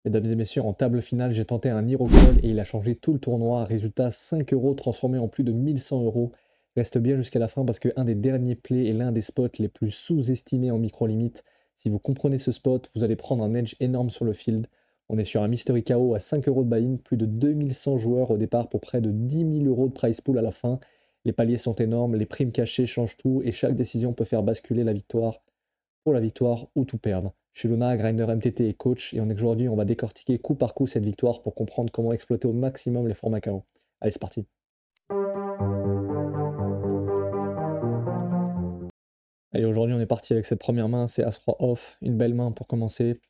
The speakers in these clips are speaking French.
Mesdames et messieurs, en table finale, j'ai tenté un hero call et il a changé tout le tournoi. Résultat, 5 euros transformé en plus de 1100 euros. Reste bien jusqu'à la fin parce que un des derniers plays est l'un des spots les plus sous-estimés en micro-limite. Si vous comprenez ce spot, vous allez prendre un edge énorme sur le field. On est sur un Mystery KO à 5 euros de buy-in, plus de 2100 joueurs au départ pour près de 10 000 euros de prize pool à la fin. Les paliers sont énormes, les primes cachées changent tout et chaque décision peut faire basculer la victoire pour la victoire ou tout perdre. Je suis Luna, grinder MTT et coach, et aujourd'hui on va décortiquer coup par coup cette victoire pour comprendre comment exploiter au maximum les formats KO. Allez, c'est parti. Allez, aujourd'hui on est parti avec cette première main, c'est As-3 off, une belle main pour commencer.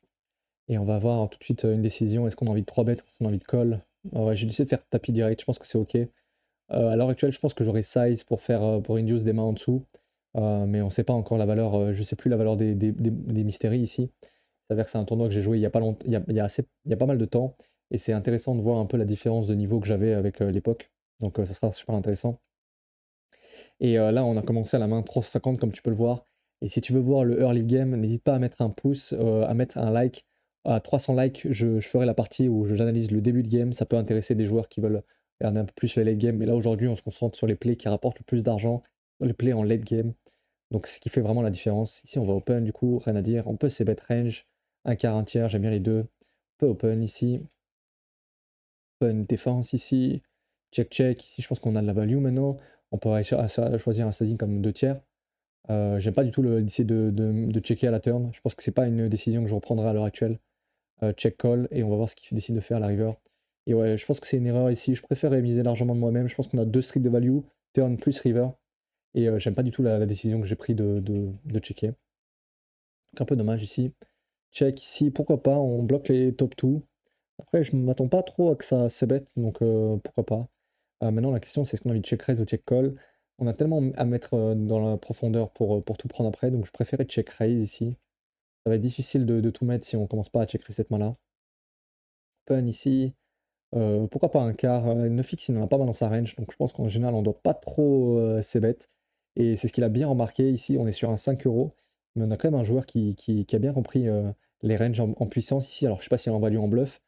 Et on va voir tout de suite une décision, est-ce qu'on a envie de 3 bet, est-ce qu'on a envie de call. Ouais, j'ai décidé de faire tapis direct, je pense que c'est ok. À l'heure actuelle, je pense que j'aurai size pour faire pour induce des mains en dessous. Mais on ne sait pas encore la valeur, je ne sais plus la valeur des mystéries ici. Il s'avère que c'est un tournoi que j'ai joué il y a pas longtemps, il y a pas mal de temps. Et c'est intéressant de voir un peu la différence de niveau que j'avais avec l'époque. Donc ça sera super intéressant. Et là, on a commencé à la main 350 comme tu peux le voir. Et si tu veux voir le early game, n'hésite pas à mettre un pouce, à mettre un like. À 300 likes, je ferai la partie où j'analyse le début de game. Ça peut intéresser des joueurs qui veulent regarder un peu plus les late game. Mais là, aujourd'hui, on se concentre sur les plays qui rapportent le plus d'argent, les plays en late game. Donc, ce qui fait vraiment la différence. Ici, on va open, du coup, rien à dire. On peut c bet range, un quart, un tiers, j'aime bien les deux. On peut open ici. Open défense ici. Check, check. Ici, je pense qu'on a de la value maintenant. On peut réussir à choisir un staging comme 2 tiers. J'aime pas du tout l'idée de checker à la turn. Je pense que c'est pas une décision que je reprendrai à l'heure actuelle. Check call et on va voir ce qu'il décide de faire la river. Et ouais, je pense que c'est une erreur ici. Je préfère miser largement de moi-même. Je pense qu'on a 2 strips de value, turn plus river. Et j'aime pas du tout la décision que j'ai pris de checker. Donc un peu dommage ici. Check ici, pourquoi pas, on bloque les top 2. Après, je m'attends pas trop à que ça s'ébête, donc pourquoi pas. Maintenant, la question, c'est est-ce qu'on a envie de check raise ou check call. On a tellement à mettre dans la profondeur pour tout prendre après, donc je préférais check raise ici. Ça va être difficile de tout mettre si on commence pas à check raise cette main-là. Open ici. Pourquoi pas un quart 9x, il en a pas mal dans sa range, donc je pense qu'en général, on doit pas trop s'ébête. Et c'est ce qu'il a bien remarqué. Ici, on est sur un 5 euros, mais on a quand même un joueur qui a bien compris les ranges en puissance ici. Alors, je sais pas s'il y a un value en bluff,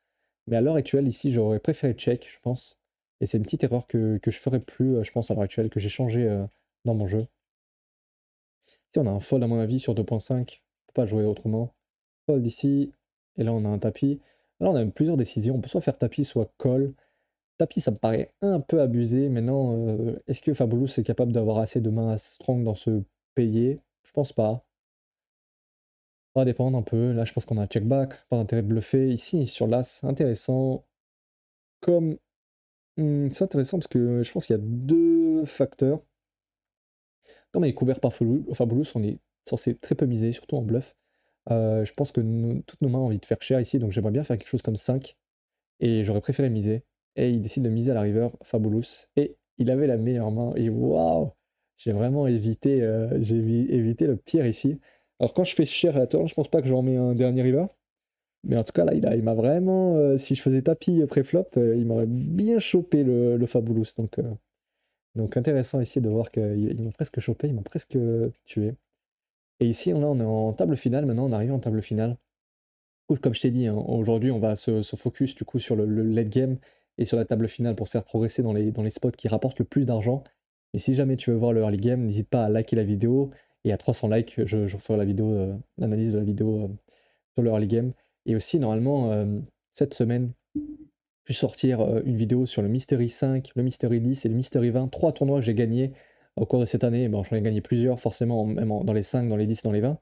mais à l'heure actuelle, ici, j'aurais préféré check, je pense. Et c'est une petite erreur que je ferais plus, je pense, à l'heure actuelle, que j'ai changé dans mon jeu. Ici, on a un fold, à mon avis, sur 2.5. On peut pas jouer autrement. Fold ici. Et là, on a un tapis. Là, on a plusieurs décisions. On peut soit faire tapis, soit call. Tapis, ça me paraît un peu abusé. Maintenant, est-ce que Fabulous est capable d'avoir assez de mains strong dans ce payer? Je pense pas. Ça va dépendre un peu. Là, je pense qu'on a un check back. Pas d'intérêt de bluffer. Ici, sur l'as, intéressant. Comme c'est intéressant parce que je pense qu'il y a 2 facteurs. Comme il est couvert par Fabulous, on est censé très peu miser, surtout en bluff. Je pense que toutes nos mains ont envie de faire cher ici, donc j'aimerais bien faire quelque chose comme 5. Et j'aurais préféré miser. Et il décide de miser à la river, Fabulous. Et il avait la meilleure main. Et waouh! J'ai vraiment évité, évité le pire ici. Alors quand je fais cher à la turn, je pense pas que j'en mets un dernier river. Mais en tout cas, là, il m'a vraiment. Si je faisais tapis pré-flop, il m'aurait bien chopé le Fabulous. Donc intéressant ici de voir qu'il m'a presque chopé, il m'a presque tué. Et ici, là, on est en table finale. Maintenant, on arrive en table finale. Comme je t'ai dit, hein, aujourd'hui, on va se focus du coup sur le late game et sur la table finale pour se faire progresser dans les spots qui rapportent le plus d'argent. Et si jamais tu veux voir le early game, n'hésite pas à liker la vidéo. Et à 300 likes, je ferai la vidéo, l'analyse de la vidéo sur le early game. Et aussi, normalement, cette semaine, je vais sortir une vidéo sur le Mystery 5, le Mystery 10 et le Mystery 20. 3 tournois que j'ai gagnés au cours de cette année. Bon, j'en ai gagné plusieurs, forcément, même dans les 5, dans les 10, dans les 20.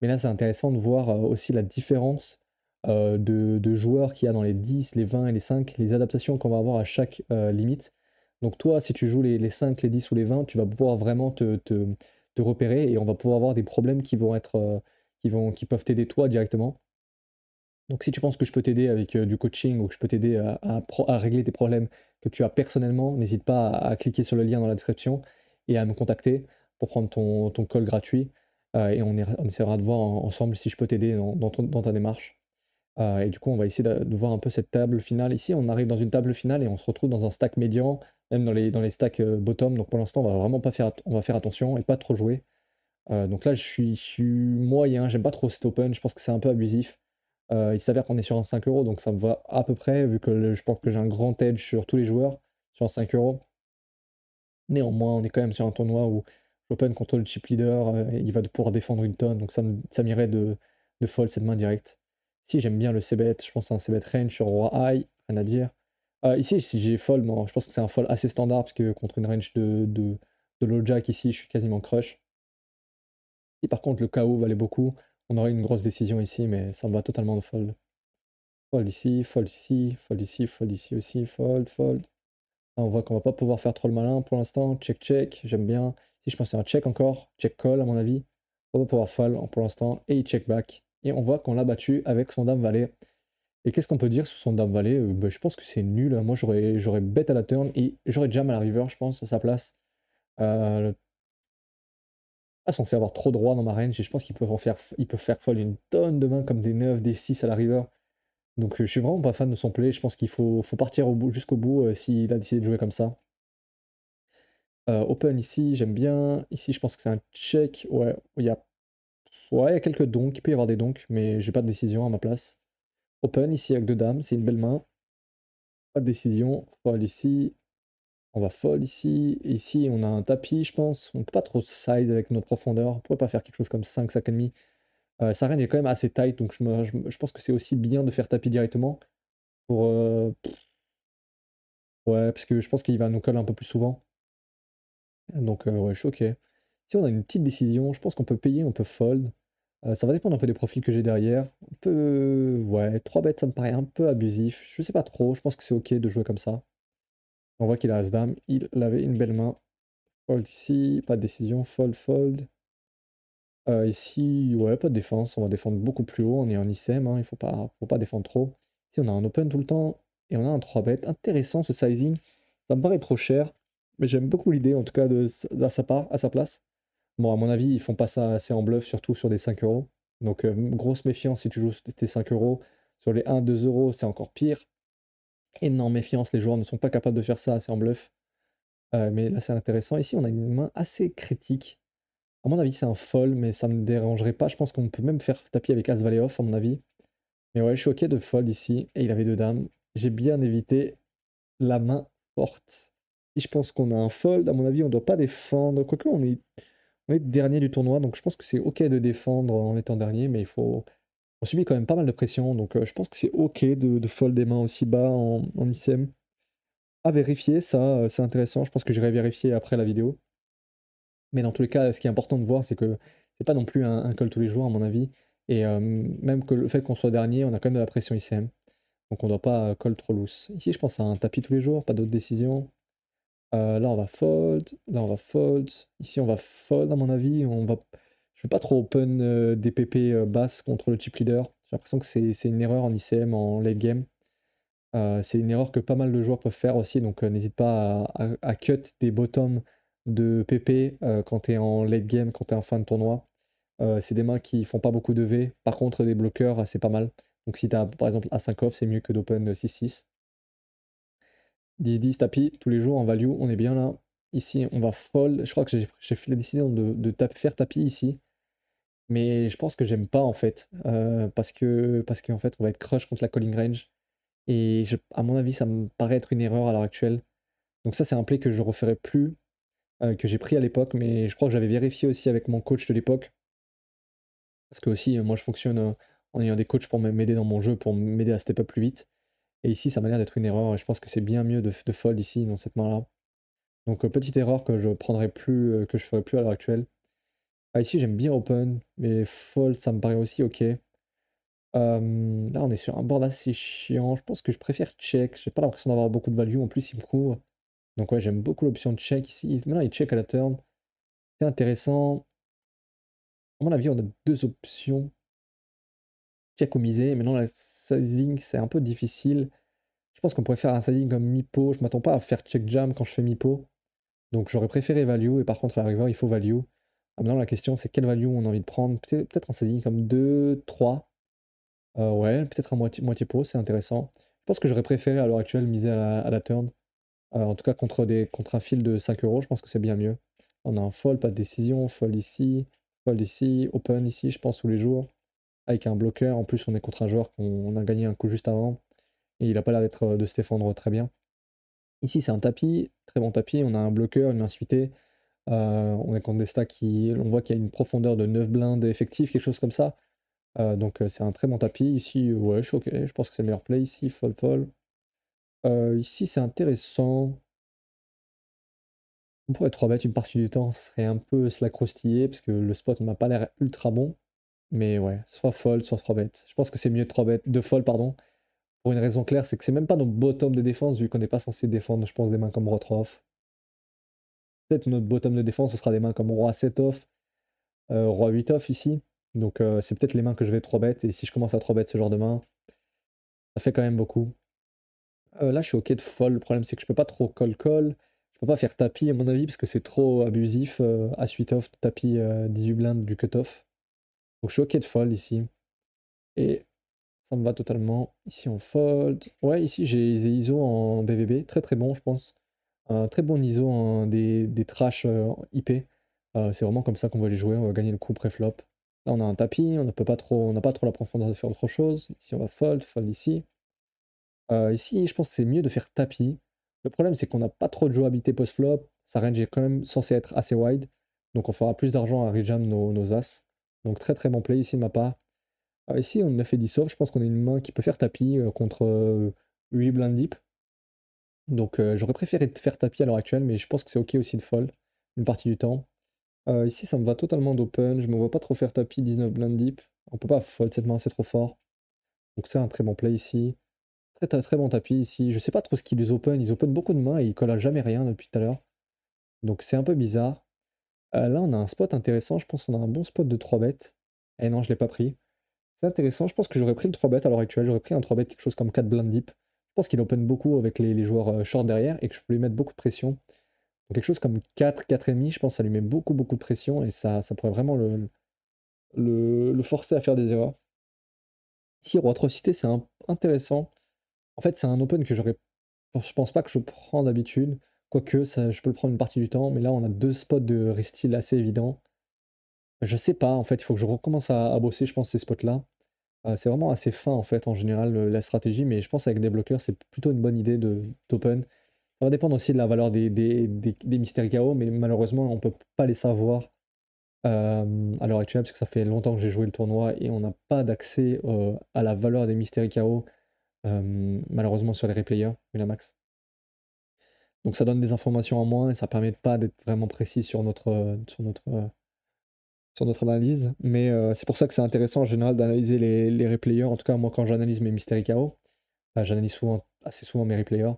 Mais là, c'est intéressant de voir aussi la différence de joueurs qu'il y a dans les 10, les 20 et les 5, les adaptations qu'on va avoir à chaque limite. Donc toi, si tu joues les 5, les 10 ou les 20, tu vas pouvoir vraiment te repérer et on va pouvoir avoir des problèmes qui vont être qui peuvent t'aider toi directement. Donc si tu penses que je peux t'aider avec du coaching ou que je peux t'aider à régler tes problèmes que tu as personnellement, n'hésite pas à cliquer sur le lien dans la description et à me contacter pour prendre ton call gratuit. Et on essaiera de voir ensemble si je peux t'aider dans ta démarche. Et du coup, on va essayer de voir un peu cette table finale. Ici, on arrive dans une table finale et on se retrouve dans un stack médian, même dans les stacks bottom. Donc pour l'instant, on va vraiment pas faire, on va faire attention et pas trop jouer. Donc là, je suis moyen, j'aime pas trop cet open, je pense que c'est un peu abusif. Il s'avère qu'on est sur un 5 €, donc ça me va à peu près, vu que je pense que j'ai un grand edge sur tous les joueurs, sur un 5 €. Néanmoins, on est quand même sur un tournoi où j'open contre le chip leader, il va pouvoir défendre une tonne, donc ça m'irait de fold cette main directe. Si j'aime bien le c-bet, je pense à un c-bet range sur roi high, rien à dire. Ici, si j'ai fold, moi, je pense que c'est un fold assez standard, parce que contre une range de low jack ici, je suis quasiment crush. Si par contre le KO valait beaucoup, on aurait une grosse décision ici, mais ça me va totalement de fold. Fold ici, fold ici, fold ici, fold ici aussi, fold, fold. Là, on voit qu'on va pas pouvoir faire trop le malin pour l'instant. Check, check, j'aime bien. Si je pense que c'est un check encore, check call à mon avis. On va pouvoir fold pour l'instant. Et il check back. Et on voit qu'on l'a battu avec son dame valet. Et qu'est-ce qu'on peut dire sur son dame valet? Bah, je pense que c'est nul. Moi, j'aurais bet à la turn et j'aurais jam à la river, je pense, à sa place. Pas censé avoir trop droit dans ma range et je pense il peut faire fold une tonne de mains comme des 9, des 6 à la river. Donc je suis vraiment pas fan de son play. Je pense qu'il faut partir jusqu'au bout s'il a décidé de jouer comme ça. Open ici, j'aime bien. Ici, je pense que c'est un check. Ouais, il y a quelques donks. Il peut y avoir des donks, mais j'ai pas de décision à ma place. Open ici avec deux dames, c'est une belle main. Pas de décision. Fold ici. On va fold ici. Et ici, on a un tapis, je pense. On peut pas trop size avec notre profondeur. On pourrait pas faire quelque chose comme 5, 5,5. Sa range est quand même assez tight, donc je pense que c'est aussi bien de faire tapis directement. Pour, ouais, parce que je pense qu'il va nous coller un peu plus souvent. Donc ouais, je suis OK. Si on a une petite décision, je pense qu'on peut payer, on peut fold. Ça va dépendre un peu des profils que j'ai derrière. On peut, ouais, 3 bêtes, ça me paraît un peu abusif. Je sais pas trop, je pense que c'est OK de jouer comme ça. On voit qu'il a As-Dame, il avait une belle main. Fold ici, pas de décision, fold, fold. Ici, ouais, pas de défense, on va défendre beaucoup plus haut, on est en ICM, hein, il faut pas défendre trop. Ici, on a un open tout le temps, et on a un 3 bet. Intéressant ce sizing, ça me paraît trop cher, mais j'aime beaucoup l'idée en tout cas à sa place. Bon, à mon avis, ils font pas ça assez en bluff, surtout sur des 5 euros. Donc, grosse méfiance si tu joues tes 5 euros. Sur les 1, 2 euros, c'est encore pire. Énorme méfiance, les joueurs ne sont pas capables de faire ça assez en bluff. Mais là, c'est intéressant. Ici, on a une main assez critique. À mon avis, c'est un fold, mais ça me dérangerait pas. Je pense qu'on peut même faire tapis avec As Valet off, à mon avis. Mais ouais, je suis OK de fold ici. Et il avait deux dames. J'ai bien évité la main forte. Si je pense qu'on a un fold, à mon avis, on doit pas défendre. Quoique, on est dernier du tournoi, donc je pense que c'est OK de défendre en étant dernier, mais on subit quand même pas mal de pression. Donc je pense que c'est OK de fold des mains aussi bas en ICM. À vérifier, ça, c'est intéressant. Je pense que j'irai vérifier après la vidéo. Mais dans tous les cas, ce qui est important de voir, c'est que c'est pas non plus un call tous les jours, à mon avis. Et même que le fait qu'on soit dernier, on a quand même de la pression ICM. Donc on doit pas call trop loose. Ici, je pense à un tapis tous les jours, pas d'autres décisions. Là, on va fold. Là, on va fold. Ici, on va fold, à mon avis. Je vais pas trop open des PP basses contre le chip leader. J'ai l'impression que c'est une erreur en ICM en late game. C'est une erreur que pas mal de joueurs peuvent faire aussi, donc n'hésite pas à cut des bottoms de PP quand tu es en late game, quand tu es en fin de tournoi. C'est des mains qui font pas beaucoup de V. Par contre, des bloqueurs, c'est pas mal. Donc si tu as par exemple A5 off, c'est mieux que d'open 6-6. 10-10 tapis, tous les jours en value, on est bien là. Ici, on va fold. Je crois que j'ai fait la décision de faire tapis ici. Mais je pense que j'aime pas en fait. Parce qu'en fait, on va être crush contre la calling range. Et à mon avis, ça me paraît être une erreur à l'heure actuelle. Donc ça, c'est un play que je referai plus, que j'ai pris à l'époque, mais je crois que j'avais vérifié aussi avec mon coach de l'époque. Parce que aussi, moi, je fonctionne en ayant des coachs pour m'aider dans mon jeu, pour m'aider à step up plus vite. Et ici, ça m'a l'air d'être une erreur, et je pense que c'est bien mieux de fold ici, dans cette main-là. Donc petite erreur que je prendrai plus, que je ferai plus à l'heure actuelle. Ah, ici, j'aime bien open, mais fold, ça me paraît aussi OK. Là, on est sur un board assez chiant. Je pense que je préfère check. J'ai pas l'impression d'avoir beaucoup de value. En plus, il me couvre. Donc ouais, j'aime beaucoup l'option de check ici. Maintenant, il check à la turn. C'est intéressant. À mon avis, on a deux options. Check ou miser. Maintenant, la sizing, c'est un peu difficile. Je pense qu'on pourrait faire un sizing comme mi-pot. Je m'attends pas à faire check jam quand je fais mi-pot. Donc j'aurais préféré value. Et par contre, à la river, il faut value. Maintenant, la question, c'est quelle value on a envie de prendre. Peut-être un sizing comme 2, 3. Ouais, peut-être un moitié pot, c'est intéressant. Je pense que j'aurais préféré à l'heure actuelle miser à la turn. En tout cas, contre un fil de 5 euros, je pense que c'est bien mieux. On a un fold, pas de décision, fold ici, open ici, je pense, tous les jours. avec un bloqueur. En plus, on est contre un joueur qu'on a gagné un coup juste avant, et il a pas l'air d'être de se défendre très bien. Ici, c'est un tapis, très bon tapis, on a un bloqueur, une main suitée. On est contre des stacks qui on voit qu'il y a une profondeur de 9 blindes effectifs, quelque chose comme ça. Donc c'est un très bon tapis. Ici, ouais, je suis OK, je pense que c'est le meilleur play ici, fold fold. Ici, c'est intéressant. On pourrait 3 bet une partie du temps, ce serait un peu se la croustiller parce que le spot m'a pas l'air ultra bon. Mais ouais, soit fold, soit 3 bet. Je pense que c'est mieux de 3 bet, de fold pardon, pour une raison claire, c'est que c'est même pas nos bottom de défense vu qu'on n'est pas censé défendre, je pense, des mains comme roi 3 off. Peut-être notre bottom de défense, ce sera des mains comme roi 7 off, roi 8 off ici. Donc c'est peut-être les mains que je vais 3 bet, et si je commence à 3 bet ce genre de main, ça fait quand même beaucoup. Là, je suis OK de fold. Le problème, c'est que je peux pas trop call. Je peux pas faire tapis, à mon avis, parce que c'est trop abusif. À 8 off, tapis 18 blindes du cut-off. Donc, je suis OK de fold ici. Et ça me va totalement. Ici, on fold. Ouais, ici, j'ai des ISO en BVB. Très, très bon, je pense. Un très bon ISO en des trash IP. C'est vraiment comme ça qu'on va les jouer. On va gagner le coup pré-flop. Là, on a un tapis. On n'a pas trop la profondeur de faire autre chose. Ici, on va fold ici. Ici, je pense que c'est mieux de faire tapis. Le problème, c'est qu'on n'a pas trop de jouabilité post-flop. Sa range est quand même censée être assez wide. Donc on fera plus d'argent à rejam nos as. Donc très très bon play ici de ma part. Ici, on a fait 10 off. Je pense qu'on a une main qui peut faire tapis contre 8 blind deep. Donc j'aurais préféré faire tapis à l'heure actuelle, mais je pense que c'est OK aussi de fold une partie du temps. Ici, ça me va totalement d'open. Je me vois pas trop faire tapis 19 blind deep. On peut pas fold cette main, c'est trop fort. Donc c'est un très bon play ici. Très, très bon tapis ici. Je sais pas trop ce qu'ils open. Ils open beaucoup de mains et ils collent à jamais rien depuis tout à l'heure. Donc c'est un peu bizarre. Là, on a un spot intéressant. Je pense qu'on a un bon spot de 3 bêtes. Eh non, je l'ai pas pris. C'est intéressant. Je pense que j'aurais pris le 3 bet à l'heure actuelle. J'aurais pris un 3 bet, quelque chose comme 4 blind deep. Je pense qu'il open beaucoup avec les joueurs short derrière et que je peux lui mettre beaucoup de pression. Donc quelque chose comme 4, 4,5, je pense que ça lui met beaucoup, beaucoup de pression et ça pourrait vraiment le forcer à faire des erreurs. Ici, roi 3 cité, c'est intéressant. En fait, c'est un open que je pense pas que je prends d'habitude. Quoique, ça, je peux le prendre une partie du temps. Mais là, on a 2 spots de restyl assez évidents. Je sais pas, en fait, il faut que je recommence à bosser, je pense, ces spots-là. C'est vraiment assez fin, en fait, en général, la stratégie. Mais je pense avec des bloqueurs, c'est plutôt une bonne idée d'open. Ça va dépendre aussi de la valeur des mystères KO. Mais malheureusement, on peut pas les savoir à l'heure actuelle. Parce que ça fait longtemps que j'ai joué le tournoi. Et on n'a pas d'accès à la valeur des mystères KO. Malheureusement sur les replayers, Winamax. Donc ça donne des informations en moins et ça permet pas d'être vraiment précis sur notre analyse. Mais c'est pour ça que c'est intéressant en général d'analyser les replayers. En tout cas, moi quand j'analyse mes Mystery KO, j'analyse assez souvent mes replayers.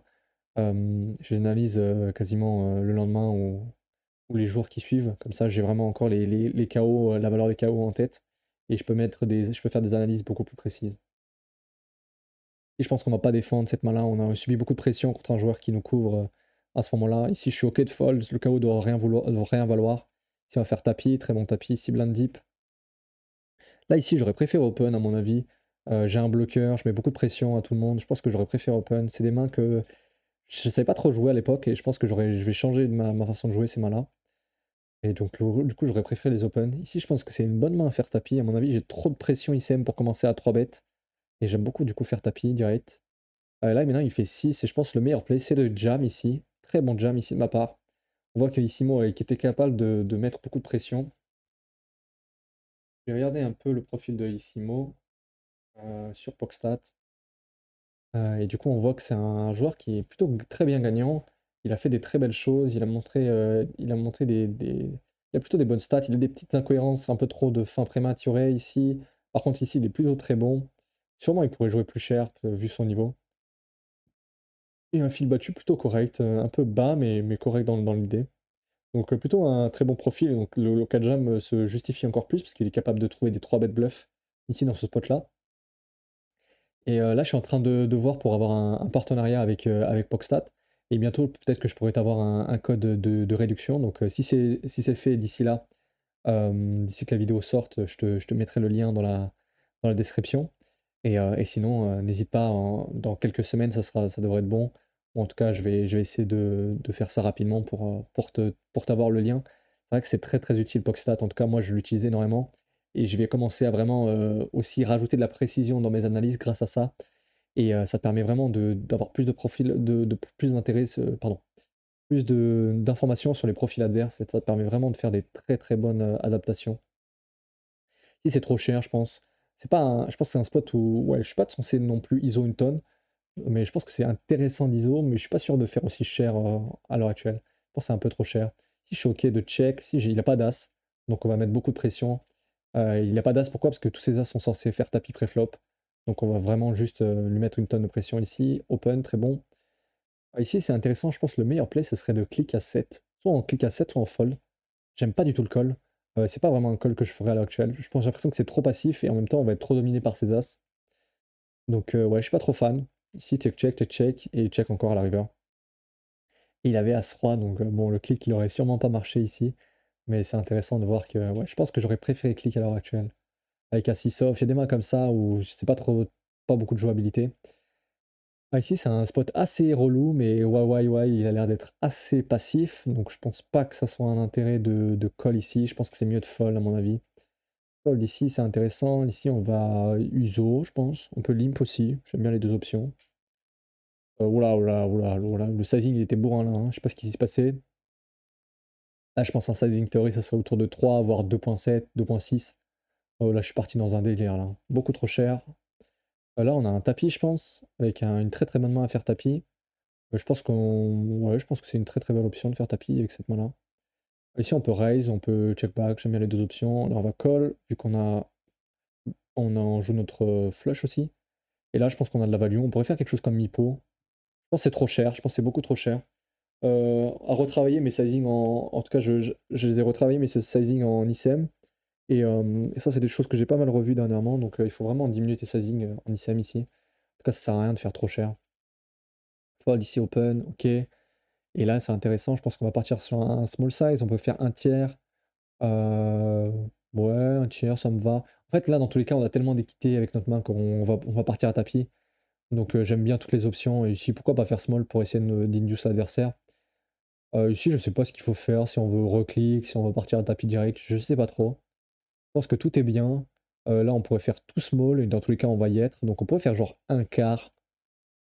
Je les analyse quasiment le lendemain ou les jours qui suivent. Comme ça, j'ai vraiment encore les KO, la valeur des KO en tête. Et je peux faire des analyses beaucoup plus précises. Et je pense qu'on va pas défendre cette main-là. On a subi beaucoup de pression contre un joueur qui nous couvre à ce moment-là. Ici, je suis OK de fold. Le KO doit doit rien valoir. Ici, on va faire tapis. Très bon tapis. Ici, blind deep. Là, ici, j'aurais préféré open, à mon avis. J'ai un bloqueur. Je mets beaucoup de pression à tout le monde. Je pense que j'aurais préféré open. C'est des mains que je ne savais pas trop jouer à l'époque. Et je pense que je vais changer ma façon de jouer ces mains-là. Et donc, du coup, j'aurais préféré les open. Ici, je pense que c'est une bonne main à faire tapis. À mon avis, j'ai trop de pression ICM pour commencer à 3 bêtes. Et j'aime beaucoup, du coup, faire tapis direct. Là, maintenant, il fait 6 et je pense que le meilleur play, c'est le jam ici. Très bon jam ici de ma part. On voit que Isimo qui était capable de mettre beaucoup de pression. Je vais regarder un peu le profil de Isimo sur Pokstat. Et du coup, on voit que c'est un joueur qui est plutôt très bien gagnant. Il a fait des très belles choses. Il a montré il a plutôt des bonnes stats. Il a des petites incohérences, un peu trop de fin prématurée ici. Par contre, ici, il est plutôt très bon. Sûrement, il pourrait jouer plus cher vu son niveau. Et un fil battu plutôt correct, un peu bas, mais correct dans l'idée. Donc plutôt un très bon profil, et donc le Kajam se justifie encore plus, parce qu'il est capable de trouver des 3 bêtes bluff ici dans ce spot-là. Et là, je suis en train de voir pour avoir un partenariat avec Pokstat. Et bientôt, peut-être que je pourrais avoir un code de réduction. Donc si c'est fait d'ici là, d'ici que la vidéo sorte, je te mettrai le lien dans la description. Et sinon, n'hésite pas, dans quelques semaines, ça devrait être bon. Ou en tout cas, je vais essayer de faire ça rapidement pour t'avoir le lien. C'est vrai que c'est très très utile Pokstat. En tout cas, moi, je l'utilise énormément. et je vais commencer à vraiment aussi rajouter de la précision dans mes analyses grâce à ça. Et ça te permet vraiment d'avoir plus de profils, plus d'intérêt, pardon, plus d'informations sur les profils adverses, et ça te permet vraiment de faire des très très bonnes adaptations. Si c'est trop cher, je pense. C'est pas je pense que c'est un spot où ouais, je suis pas censé non plus ISO une tonne, mais je pense que c'est intéressant d'ISO, mais je suis pas sûr de faire aussi cher à l'heure actuelle. Je pense que c'est un peu trop cher. Si je suis OK de check, si il a pas d'as, donc on va mettre beaucoup de pression. Il a pas d'as, pourquoi? Parce que tous ces as sont censés faire tapis préflop. Donc on va vraiment juste lui mettre une tonne de pression ici. Open, très bon. Ici, c'est intéressant, je pense que le meilleur play, ce serait de click à 7. Soit en click à 7, soit en fold. J'aime pas du tout le call. C'est pas vraiment un call que je ferais à l'heure actuelle. J'ai l'impression que c'est trop passif et en même temps, on va être trop dominé par ses as. Donc ouais, je suis pas trop fan. Ici, check check et check encore à la river. Et il avait As-Roi, donc bon, le click, il aurait sûrement pas marché ici. Mais c'est intéressant de voir que ouais, je pense que j'aurais préféré click à l'heure actuelle. Avec As-6 off, il y a des mains comme ça où je sais pas trop, pas beaucoup de jouabilité. Ah, ici, c'est un spot assez relou, mais il a l'air d'être assez passif, donc je pense pas que ça soit un intérêt de call ici. Je pense que c'est mieux de fold à mon avis. Fold ici, c'est intéressant. Ici, on va uso, je pense. On peut limp aussi. J'aime bien les deux options. Oula, oula, oula, oula. Le sizing, il était bourrin là, hein. Je sais pas ce qui s'est passé. Là, je pense un sizing theory, ça serait autour de 3, voire 2.7, 2.6. Oh, là, je suis parti dans un délire là. Beaucoup trop cher. Là, on a un tapis, je pense, avec une très très bonne main à faire tapis. Je pense que c'est une très très belle option de faire tapis avec cette main-là. Ici, on peut raise, on peut check back, j'aime bien les deux options. Là, on va call, vu on joue notre flush aussi. Et là, je pense qu'on a de la value. On pourrait faire quelque chose comme Mipo. Je pense que c'est trop cher, je pense que c'est beaucoup trop cher. À retravailler mes sizing en tout cas, je les ai retravaillés, mais ce sizing en ICM. Et ça, c'est des choses que j'ai pas mal revues dernièrement, donc il faut vraiment diminuer tes sizing en ICM ici. En tout cas, ça sert à rien de faire trop cher. Fold ici open, ok. Et là, c'est intéressant, je pense qu'on va partir sur un small size, on peut faire un tiers. Heu, ouais, un tiers, ça me va. En fait, là, dans tous les cas, on a tellement d'équité avec notre main qu'on va partir à tapis. Donc j'aime bien toutes les options et ici, pourquoi pas faire small pour essayer d'induce l'adversaire. Ici, je sais pas ce qu'il faut faire, si on veut reclick, si on veut partir à tapis direct, je sais pas trop. Je pense que tout est bien. Là, on pourrait faire tout small et dans tous les cas, on va y être. Donc on pourrait faire genre un quart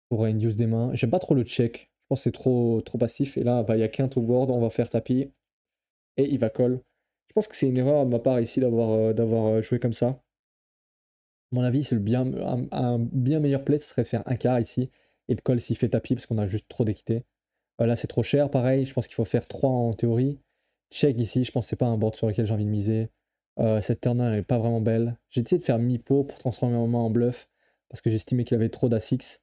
pour induce des mains. J'aime pas trop le check, je pense que c'est trop passif et là, bah, il y a qu'un top board, on va faire tapis et il va call. Je pense que c'est une erreur de ma part ici d'avoir joué comme ça. À mon avis, c'est un bien meilleur play, ce serait de faire un quart ici et de call s'il fait tapis parce qu'on a juste trop d'équité. Là, c'est trop cher, pareil, je pense qu'il faut faire 3 en théorie. Check ici, je pense que c'est pas un board sur lequel j'ai envie de miser. Cette turn elle est pas vraiment belle. J'ai essayé de faire mi-pot pour transformer ma main en bluff parce que j'estimais qu'il avait trop d'A6.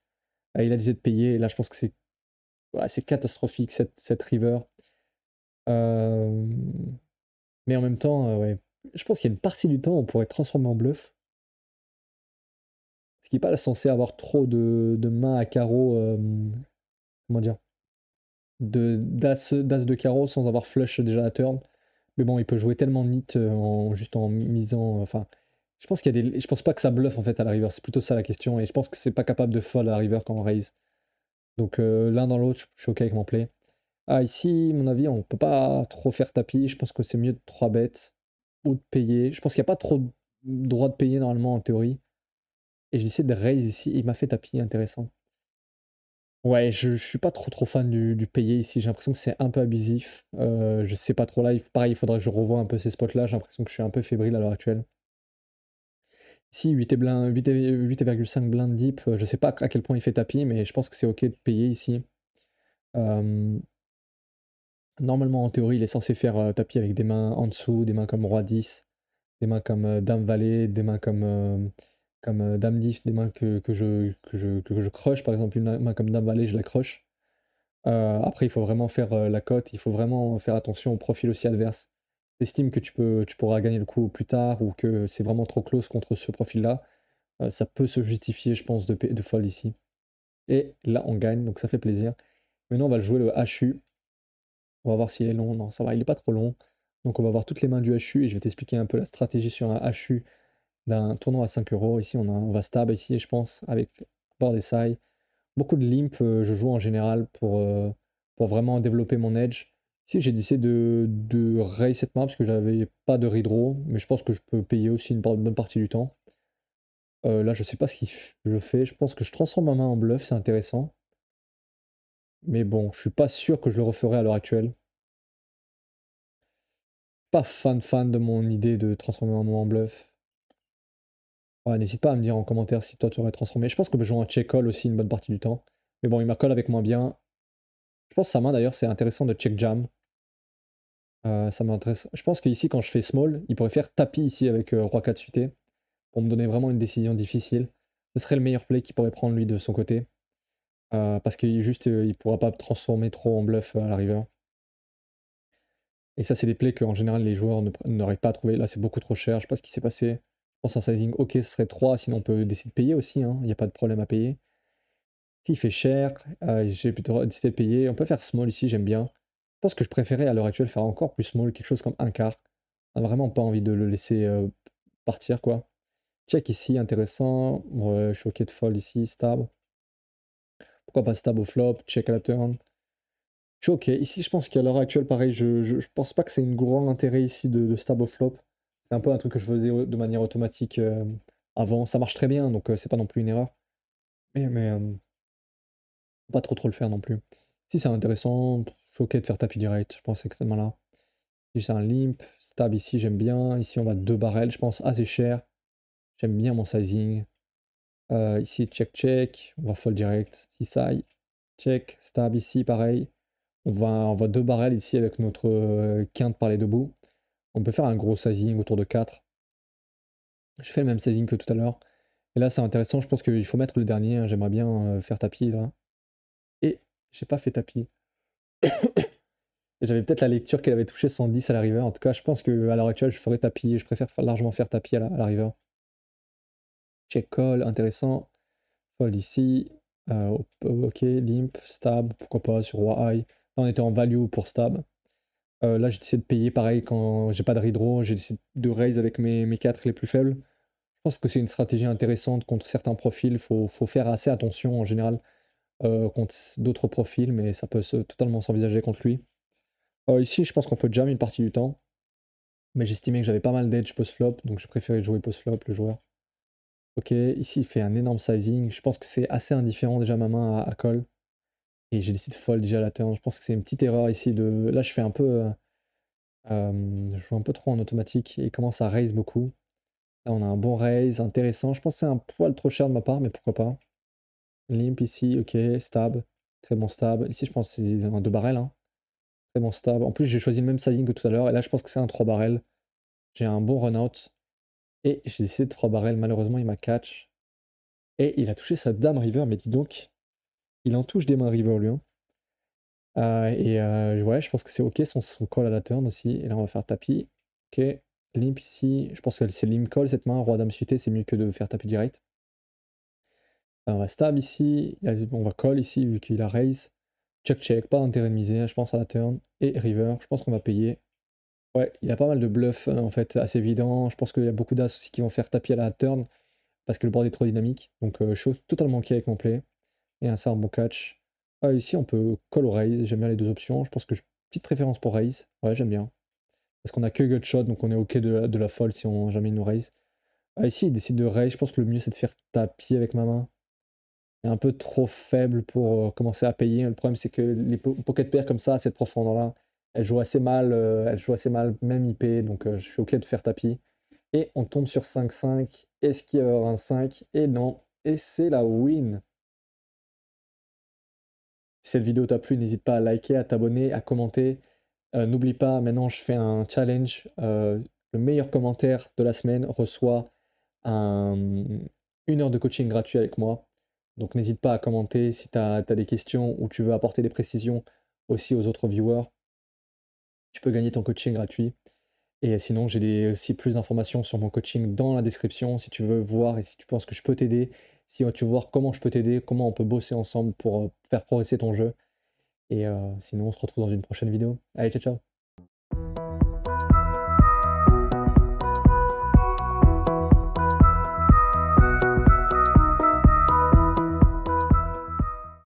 Il a décidé de payer et là, je pense que c'est catastrophique cette river. Euh, Mais en même temps, ouais, je pense qu'il y a une partie du temps où on pourrait transformer en bluff. Ce qui n'est pas censé avoir trop de mains à carreau, comment dire, d'as de carreau sans avoir flush déjà à turn. Mais bon, il peut jouer tellement neat juste en misant. Enfin, je pense je pense pas que ça bluffe en fait à la river. C'est plutôt ça la question. Et je pense que c'est pas capable de fold à la river quand on raise. Donc l'un dans l'autre, je suis ok avec mon play. Ah, ici, à mon avis, on peut pas trop faire tapis. Je pense que c'est mieux de 3 bêtes ou de payer. Je pense qu'il n'y a pas trop de droit de payer normalement en théorie. Et j'ai essayé de raise ici. Il m'a fait tapis intéressant. Ouais, je suis pas trop fan du payer ici. J'ai l'impression que c'est un peu abusif. Je sais pas trop là. Pareil, il faudrait que je revoie un peu ces spots-là. J'ai l'impression que je suis un peu fébrile à l'heure actuelle. Ici, 8,5 blind deep. Je sais pas à quel point il fait tapis, mais je pense que c'est ok de payer ici. Euh, Normalement, en théorie, il est censé faire tapis avec des mains en dessous, des mains comme Roi 10, des mains comme Dame Valet, des mains comme Dame 10, des mains que je crush. Par exemple, une main comme Dame Valet, je la crush. Après, il faut vraiment faire la cote, il faut vraiment faire attention au profil aussi adverse. T'estimes que tu pourras gagner le coup plus tard ou que c'est vraiment trop close contre ce profil-là, ça peut se justifier, je pense, de fold ici. Et là, on gagne, donc ça fait plaisir. Maintenant, on va le jouer le HU. On va voir s'il est long. Non, ça va, il est pas trop long. Donc on va voir toutes les mains du HU et je vais t'expliquer un peu la stratégie sur un HU d'un tournoi à 5 euros. Ici, on va stab ici, je pense, avec board et side. Beaucoup de limp, je joue en général pour vraiment développer mon edge. Si j'ai décidé de raise cette map parce que j'avais pas de redraw, mais je pense que je peux payer aussi une bonne partie du temps. Là, je sais pas ce que je fais. Je pense que je transforme ma main en bluff, c'est intéressant. Mais bon, je suis pas sûr que je le referai à l'heure actuelle. Pas fan de mon idée de transformer ma main en bluff. Ouais, n'hésite pas à me dire en commentaire si toi tu aurais transformé. Je pense que je joue un check call aussi une bonne partie du temps. Mais bon, il m'a call avec moins bien. Je pense que sa main d'ailleurs, c'est intéressant de check jam. Ça m'intéresse. Je pense qu'ici, quand je fais small, il pourrait faire tapis ici avec roi 4 suité pour me donner vraiment une décision difficile. Ce serait le meilleur play qu'il pourrait prendre lui de son côté. Parce qu'il juste, il pourra pas transformer trop en bluff à la river. Et ça, c'est des plays qu'en général les joueurs n'arrivent pas à trouver. Là, c'est beaucoup trop cher. Je sais pas ce qui s'est passé. Je pense un sizing ok, ce serait 3, sinon on peut décider de payer aussi. Il n'y a pas de problème à payer. S'il fait cher, j'ai plutôt décidé de payer. On peut faire small ici, j'aime bien. Je pense que je préférais à l'heure actuelle faire encore plus small, quelque chose comme un quart. On a vraiment pas envie de le laisser partir, quoi. Check ici, intéressant. Ouais, je suis ok de fold ici, stab. Pourquoi pas stab au flop, check à la turn. Je suis ok. Ici, je pense qu'à l'heure actuelle, pareil, je pense pas que c'est une grand intérêt ici de stab au flop. C'est un peu un truc que je faisais de manière automatique avant. Ça marche très bien, donc c'est pas non plus une erreur. Mais faut pas trop le faire non plus. Si c'est intéressant, je suis ok de faire tapis direct. Je pense que c'est malin. Si c'est un limp, stab ici, j'aime bien. Ici, on va 2 barrels, je pense assez cher. J'aime bien mon sizing. Ici, check, check. On va fold direct. Si ça, check. Stab ici, pareil. On va 2 barrels ici avec notre quinte par les deux bouts. On peut faire un gros sizing autour de 4. Je fais le même sizing que tout à l'heure. Et là, c'est intéressant. Je pense qu'il faut mettre le dernier, hein. J'aimerais bien faire tapis là. Et j'ai pas fait tapis. J'avais peut-être la lecture qu'elle avait touché 110 à la river. En tout cas, je pense qu'à l'heure actuelle, je ferais tapis. Je préfère largement faire tapis à la river. Check call, intéressant. Fold ici. Ok, limp, stab, pourquoi pas sur roi high. Là, on était en value pour stab. Là, j'ai décidé de payer pareil quand j'ai pas de redraw. J'ai décidé de raise avec mes 4 les plus faibles. Je pense que c'est une stratégie intéressante contre certains profils. Faut faire assez attention en général contre d'autres profils, mais ça peut totalement s'envisager contre lui. Ici, je pense qu'on peut jam une partie du temps. Mais j'estimais que j'avais pas mal d'edge post-flop, donc j'ai préféré jouer post-flop, le joueur. Ok, ici il fait un énorme sizing. Je pense que c'est assez indifférent déjà ma main à call. Et j'ai décidé de fold déjà à la turn. Je pense que c'est une petite erreur ici de. Là je fais un peu. Je joue un peu trop en automatique et il commence à raise beaucoup. Là on a un bon raise, intéressant. Je pense que c'est un poil trop cher de ma part, mais pourquoi pas. Limp ici, ok, stab. Très bon stab. Ici je pense que c'est un 2 barrels. Hein. Très bon stab. En plus j'ai choisi le même sizing que tout à l'heure. Et là je pense que c'est un 3 barrels. J'ai un bon run-out. Et j'ai décidé de 3 barrels. Malheureusement il m'a catch. Et il a touché sa dame river, mais dis donc, il en touche des mains river lui. Hein. Ouais, je pense que c'est ok son call à la turn aussi. Et là, on va faire tapis. Ok, limp ici. Je pense que c'est limp call cette main. Roi dame suité, c'est mieux que de faire tapis direct. On va stab ici. On va call ici vu qu'il a raise. Check check, pas d'intérêt de miser, je pense à la turn. Et river, je pense qu'on va payer. Ouais, il a pas mal de bluffs en fait assez évident. Je pense qu'il y a beaucoup d'as aussi qui vont faire tapis à la turn parce que le board est trop dynamique. Donc je suis totalement ok avec mon play. Et c'est un bon catch. Ici, on peut call ou raise. J'aime bien les deux options. Je pense que j'ai une petite préférence pour raise. Ouais, j'aime bien. Parce qu'on a que gut shot, donc on est ok de la fold si on jamais il nous raise. Ici, il décide de raise. Je pense que le mieux, c'est de faire tapis avec ma main. Il est un peu trop faible pour commencer à payer. Le problème, c'est que les pocket pairs comme ça, à cette profondeur-là, elles jouent assez mal. Même IP. Donc je suis ok de faire tapis. Et on tombe sur 5-5. Est-ce qu'il va y avoir un 5? Et non. Et c'est la win. Si cette vidéo t'a plu, n'hésite pas à liker, à t'abonner, à commenter. N'oublie pas, maintenant je fais un challenge. Le meilleur commentaire de la semaine reçoit une heure de coaching gratuit avec moi. Donc n'hésite pas à commenter si tu as des questions ou tu veux apporter des précisions aussi aux autres viewers. Tu peux gagner ton coaching gratuit. Et sinon, j'ai aussi plus d'informations sur mon coaching dans la description si tu veux voir et si tu penses que je peux t'aider. Si tu veux voir comment je peux t'aider, comment on peut bosser ensemble pour faire progresser ton jeu. Et sinon, on se retrouve dans une prochaine vidéo. Allez, ciao, ciao!